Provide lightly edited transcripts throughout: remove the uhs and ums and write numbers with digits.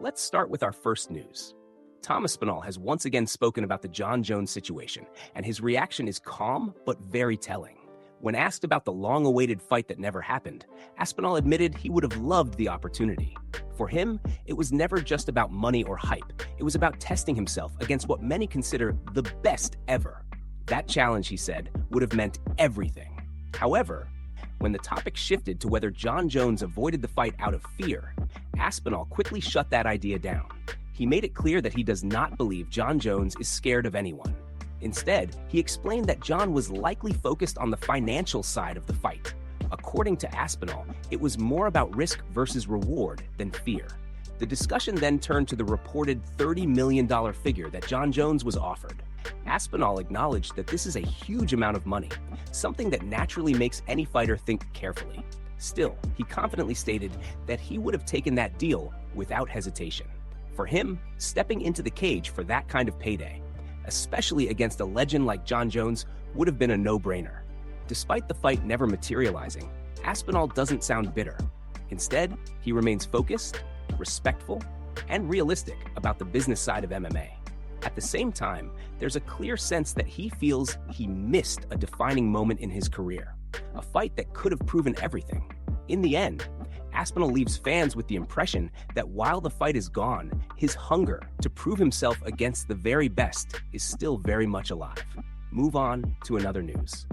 Let's start with our first news. Tom Aspinall has once again spoken about the Jon Jones situation, and his reaction is calm but very telling. When asked about the long-awaited fight that never happened, Aspinall admitted he would have loved the opportunity. For him, it was never just about money or hype. It was about testing himself against what many consider the best ever. That challenge, he said, would have meant everything. However, when the topic shifted to whether Jon Jones avoided the fight out of fear, Aspinall quickly shut that idea down. He made it clear that he does not believe Jon Jones is scared of anyone. Instead, he explained that Jon was likely focused on the financial side of the fight. According to Aspinall, it was more about risk versus reward than fear. The discussion then turned to the reported $30 million figure that Jon Jones was offered. Aspinall acknowledged that this is a huge amount of money, something that naturally makes any fighter think carefully. Still, he confidently stated that he would have taken that deal without hesitation. For him, stepping into the cage for that kind of payday, especially against a legend like Jon Jones, would have been a no-brainer. Despite the fight never materializing, Aspinall doesn't sound bitter. Instead, he remains focused, respectful, and realistic about the business side of MMA. At the same time, there's a clear sense that he feels he missed a defining moment in his career, a fight that could have proven everything. In the end, Aspinall leaves fans with the impression that while the fight is gone, his hunger to prove himself against the very best is still very much alive. Move on to another news.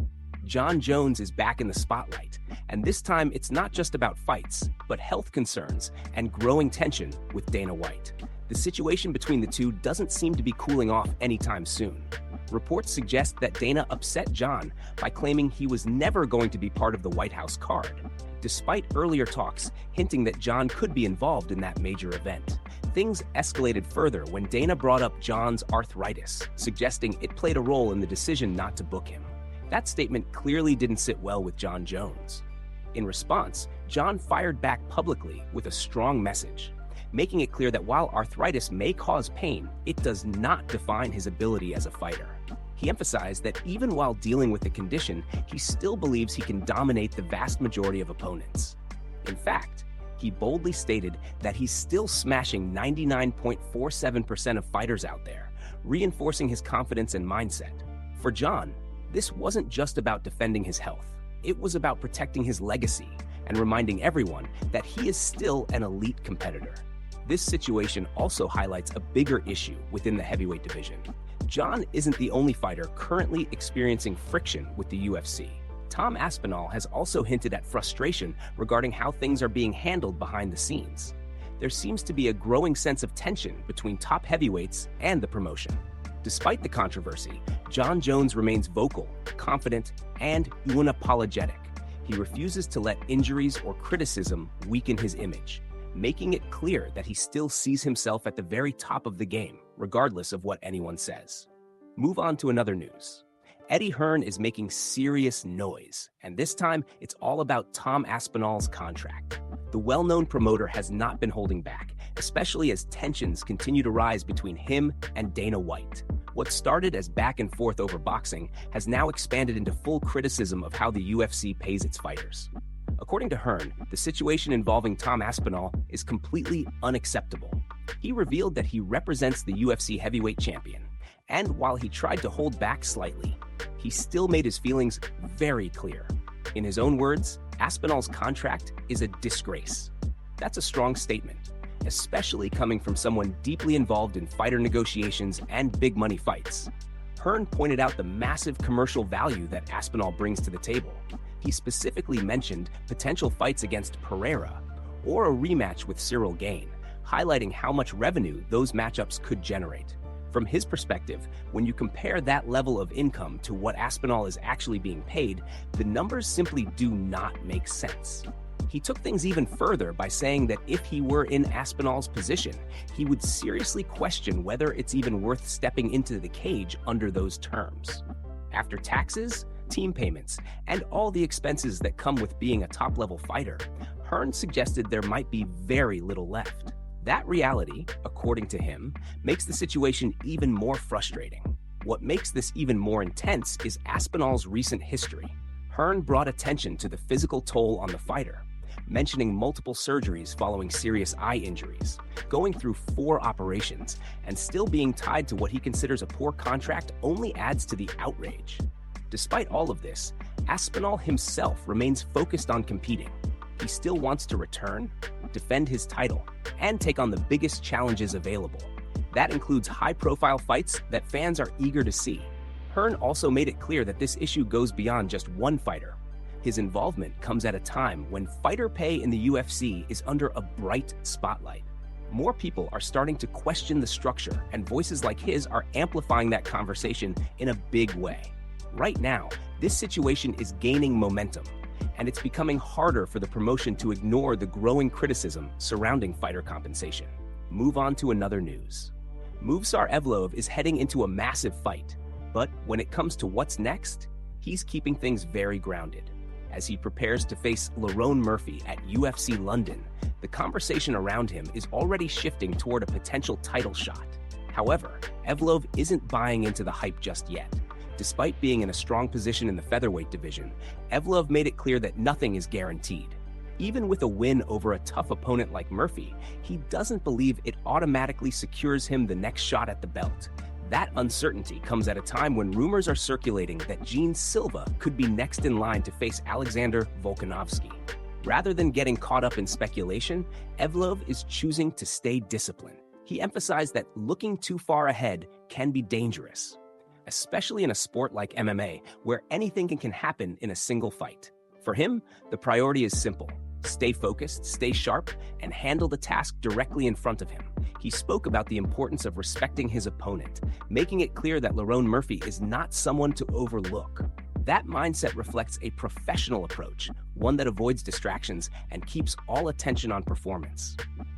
Jon Jones is back in the spotlight, and this time it's not just about fights, but health concerns and growing tension with Dana White. The situation between the two doesn't seem to be cooling off anytime soon. Reports suggest that Dana upset Jon by claiming he was never going to be part of the White House card, despite earlier talks hinting that Jon could be involved in that major event. Things escalated further when Dana brought up Jon's arthritis, suggesting it played a role in the decision not to book him. That statement clearly didn't sit well with Jon Jones. In response, Jon fired back publicly with a strong message, making it clear that while arthritis may cause pain, it does not define his ability as a fighter. He emphasized that even while dealing with the condition, he still believes he can dominate the vast majority of opponents. In fact, he boldly stated that he's still smashing 99.47% of fighters out there, reinforcing his confidence and mindset. For Jon, this wasn't just about defending his health. It was about protecting his legacy and reminding everyone that he is still an elite competitor. This situation also highlights a bigger issue within the heavyweight division. Jon isn't the only fighter currently experiencing friction with the UFC. Tom Aspinall has also hinted at frustration regarding how things are being handled behind the scenes. There seems to be a growing sense of tension between top heavyweights and the promotion. Despite the controversy, Jon Jones remains vocal, confident, and unapologetic. He refuses to let injuries or criticism weaken his image, making it clear that he still sees himself at the very top of the game, regardless of what anyone says. Move on to another news. Eddie Hearn is making serious noise, and this time it's all about Tom Aspinall's contract. The well-known promoter has not been holding back, especially as tensions continue to rise between him and Dana White. What started as back and forth over boxing has now expanded into full criticism of how the UFC pays its fighters. According to Hearn, the situation involving Tom Aspinall is completely unacceptable. He revealed that he represents the UFC heavyweight champion, and while he tried to hold back slightly, he still made his feelings very clear. In his own words, Aspinall's contract is a disgrace. That's a strong statement, especially coming from someone deeply involved in fighter negotiations and big money fights. Hearn pointed out the massive commercial value that Aspinall brings to the table. He specifically mentioned potential fights against Pereira or a rematch with Cyril Gane, highlighting how much revenue those matchups could generate. From his perspective, when you compare that level of income to what Aspinall is actually being paid, the numbers simply do not make sense. He took things even further by saying that if he were in Aspinall's position, he would seriously question whether it's even worth stepping into the cage under those terms. After taxes, team payments, and all the expenses that come with being a top-level fighter, Hearn suggested there might be very little left. That reality, according to him, makes the situation even more frustrating. What makes this even more intense is Aspinall's recent history. Hearn brought attention to the physical toll on the fighter, mentioning multiple surgeries following serious eye injuries, going through 4 operations, and still being tied to what he considers a poor contract only adds to the outrage. Despite all of this, Aspinall himself remains focused on competing. He still wants to return, defend his title, and take on the biggest challenges available. That includes high-profile fights that fans are eager to see. Hearn also made it clear that this issue goes beyond just one fighter. His involvement comes at a time when fighter pay in the UFC is under a bright spotlight. More people are starting to question the structure, and voices like his are amplifying that conversation in a big way. Right now, this situation is gaining momentum, and it's becoming harder for the promotion to ignore the growing criticism surrounding fighter compensation. Move on to another news. Movsar Evloev is heading into a massive fight, but when it comes to what's next, he's keeping things very grounded. As he prepares to face Lerone Murphy at UFC London, the conversation around him is already shifting toward a potential title shot. However, Evloev isn't buying into the hype just yet. Despite being in a strong position in the featherweight division, Evloev made it clear that nothing is guaranteed. Even with a win over a tough opponent like Murphy, he doesn't believe it automatically secures him the next shot at the belt. That uncertainty comes at a time when rumors are circulating that Gene Silva could be next in line to face Alexander Volkanovski. Rather than getting caught up in speculation, Evloev is choosing to stay disciplined. He emphasized that looking too far ahead can be dangerous, especially in a sport like MMA, where anything can happen in a single fight. For him, the priority is simple: stay focused, stay sharp, and handle the task directly in front of him. He spoke about the importance of respecting his opponent, making it clear that Lerone Murphy is not someone to overlook. That mindset reflects a professional approach, one that avoids distractions and keeps all attention on performance.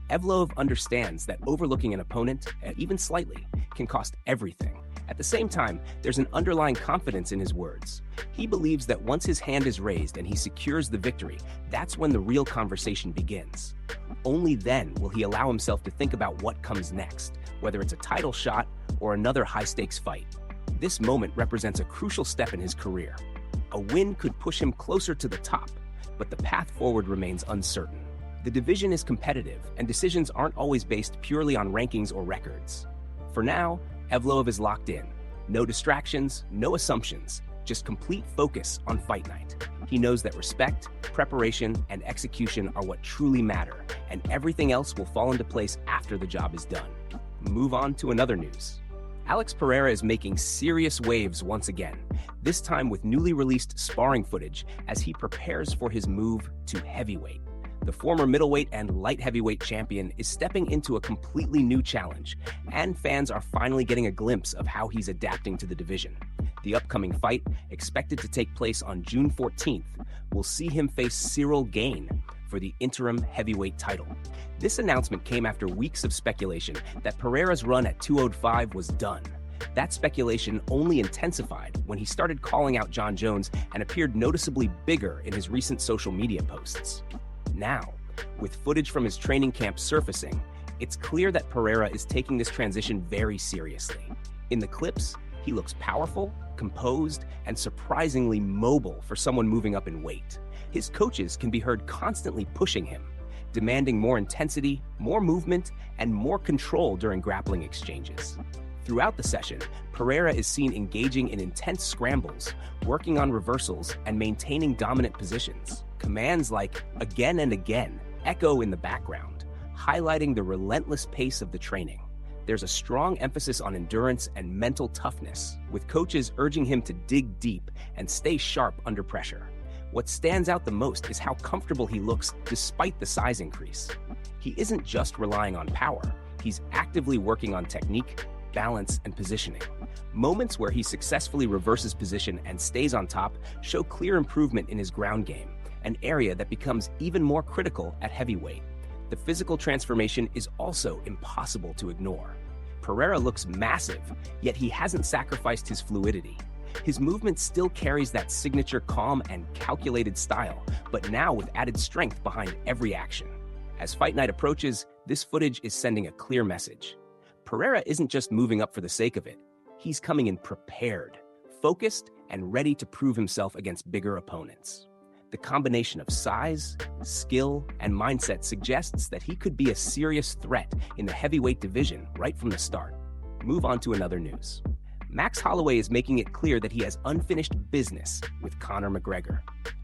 Evloev understands that overlooking an opponent, even slightly, can cost everything. At the same time, there's an underlying confidence in his words. He believes that once his hand is raised and he secures the victory, that's when the real conversation begins. Only then will he allow himself to think about what comes next, whether it's a title shot or another high-stakes fight. This moment represents a crucial step in his career. A win could push him closer to the top, but the path forward remains uncertain. The division is competitive, and decisions aren't always based purely on rankings or records. For now, Evloev is locked in. No distractions, no assumptions, just complete focus on fight night. He knows that respect, preparation, and execution are what truly matter, and everything else will fall into place after the job is done. Move on to another news. Alex Pereira is making serious waves once again, this time with newly released sparring footage as he prepares for his move to heavyweight. The former middleweight and light heavyweight champion is stepping into a completely new challenge, and fans are finally getting a glimpse of how he's adapting to the division. The upcoming fight, expected to take place on June 14th, will see him face Cyril Gane for the interim heavyweight title. This announcement came after weeks of speculation that Pereira's run at 205 was done. That speculation only intensified when he started calling out Jon Jones and appeared noticeably bigger in his recent social media posts. Now, with footage from his training camp surfacing, it's clear that Pereira is taking this transition very seriously. In the clips, he looks powerful, composed, and surprisingly mobile for someone moving up in weight. His coaches can be heard constantly pushing him, demanding more intensity, more movement, and more control during grappling exchanges. Throughout the session, Pereira is seen engaging in intense scrambles, working on reversals, and maintaining dominant positions. Commands like "again and again" echo in the background, highlighting the relentless pace of the training. There's a strong emphasis on endurance and mental toughness, with coaches urging him to dig deep and stay sharp under pressure. What stands out the most is how comfortable he looks despite the size increase. He isn't just relying on power, he's actively working on technique, balance, and positioning. Moments where he successfully reverses position and stays on top show clear improvement in his ground game, an area that becomes even more critical at heavyweight. The physical transformation is also impossible to ignore. Pereira looks massive, yet he hasn't sacrificed his fluidity. His movement still carries that signature calm and calculated style, but now with added strength behind every action. As Fight Night approaches, this footage is sending a clear message. Pereira isn't just moving up for the sake of it. He's coming in prepared, focused, and ready to prove himself against bigger opponents. The combination of size, skill, and mindset suggests that he could be a serious threat in the heavyweight division right from the start. Move on to another news. Max Holloway is making it clear that he has unfinished business with Conor McGregor.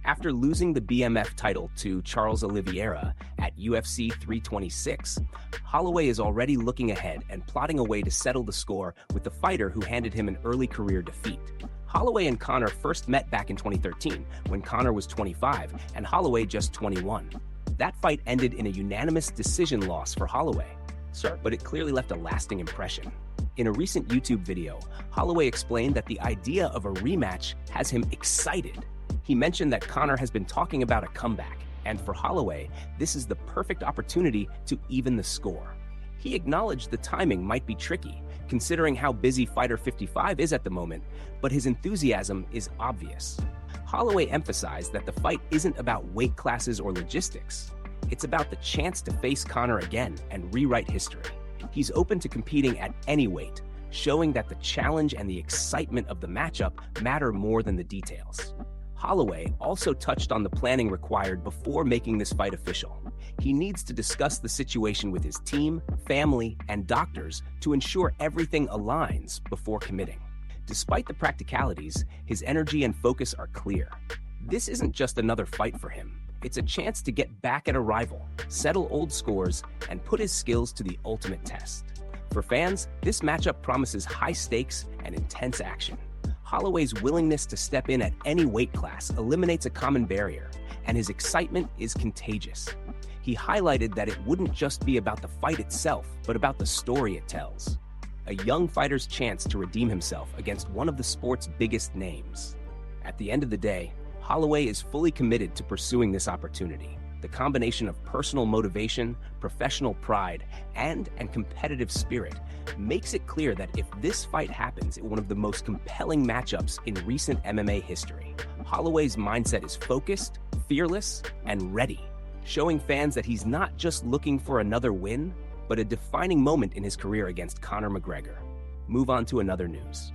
After losing the BMF title to Charles Oliveira at UFC 326, Holloway is already looking ahead and plotting a way to settle the score with the fighter who handed him an early career defeat. Holloway and Conor first met back in 2013, when Conor was 25 and Holloway just 21. That fight ended in a unanimous decision loss for Holloway. Sure, but it clearly left a lasting impression. In a recent YouTube video, Holloway explained that the idea of a rematch has him excited. He mentioned that Conor has been talking about a comeback, and for Holloway, this is the perfect opportunity to even the score. He acknowledged the timing might be tricky, considering how busy Fighter 55 is at the moment, but his enthusiasm is obvious. Holloway emphasized that the fight isn't about weight classes or logistics. It's about the chance to face Conor again and rewrite history. He's open to competing at any weight, showing that the challenge and the excitement of the matchup matter more than the details. Holloway also touched on the planning required before making this fight official. He needs to discuss the situation with his team, family, and doctors to ensure everything aligns before committing. Despite the practicalities, his energy and focus are clear. This isn't just another fight for him. It's a chance to get back at a rival, settle old scores, and put his skills to the ultimate test. For fans, this matchup promises high stakes and intense action. Holloway's willingness to step in at any weight class eliminates a common barrier, and his excitement is contagious. He highlighted that it wouldn't just be about the fight itself, but about the story it tells. A young fighter's chance to redeem himself against one of the sport's biggest names. At the end of the day, Holloway is fully committed to pursuing this opportunity. The combination of personal motivation, professional pride, and competitive spirit makes it clear that if this fight happens in one of the most compelling matchups in recent MMA history, Holloway's mindset is focused, fearless, and ready, showing fans that he's not just looking for another win, but a defining moment in his career against Conor McGregor. Move on to another news.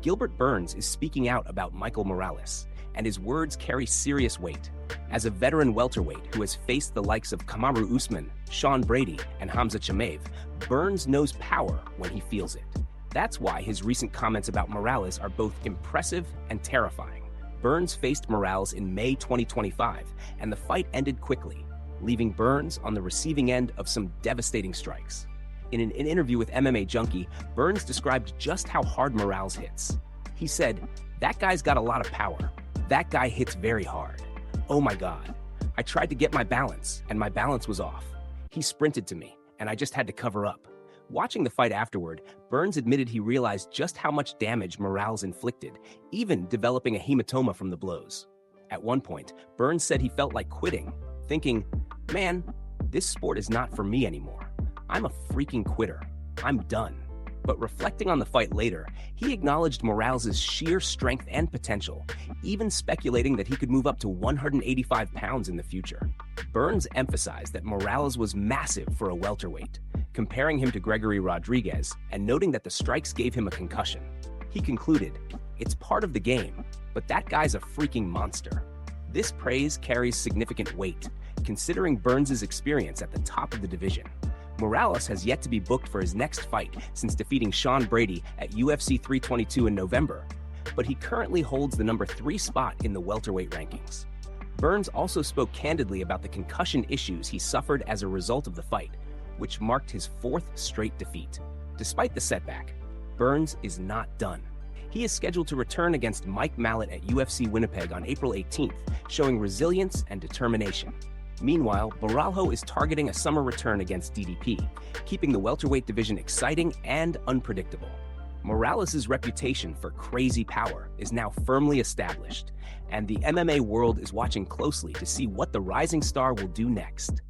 Gilbert Burns is speaking out about Michael Morales, and his words carry serious weight. As a veteran welterweight who has faced the likes of Kamaru Usman, Sean Brady, and Hamza Chimaev, Burns knows power when he feels it. That's why his recent comments about Morales are both impressive and terrifying. Burns faced Morales in May 2025, and the fight ended quickly, leaving Burns on the receiving end of some devastating strikes. In an interview with MMA Junkie, Burns described just how hard Morales hits. He said, "That guy's got a lot of power. That guy hits very hard. Oh my God. I tried to get my balance, and my balance was off. He sprinted to me, and I just had to cover up." Watching the fight afterward, Burns admitted he realized just how much damage Morales inflicted, even developing a hematoma from the blows. At one point, Burns said he felt like quitting, thinking, "Man, this sport is not for me anymore. I'm a freaking quitter. I'm done." But reflecting on the fight later, he acknowledged Morales' sheer strength and potential, even speculating that he could move up to 185 pounds in the future. Burns emphasized that Morales was massive for a welterweight, comparing him to Gregory Rodriguez and noting that the strikes gave him a concussion. He concluded, "It's part of the game, but that guy's a freaking monster." This praise carries significant weight, considering Burns' experience at the top of the division. Morales has yet to be booked for his next fight since defeating Sean Brady at UFC 322 in November, but he currently holds the number 3 spot in the welterweight rankings. Burns also spoke candidly about the concussion issues he suffered as a result of the fight, which marked his 4th straight defeat. Despite the setback, Burns is not done. He is scheduled to return against Mike Mallet at UFC Winnipeg on April 18th, showing resilience and determination. Meanwhile, Boralho is targeting a summer return against DDP, keeping the welterweight division exciting and unpredictable. Morales' reputation for crazy power is now firmly established, and the MMA world is watching closely to see what the rising star will do next.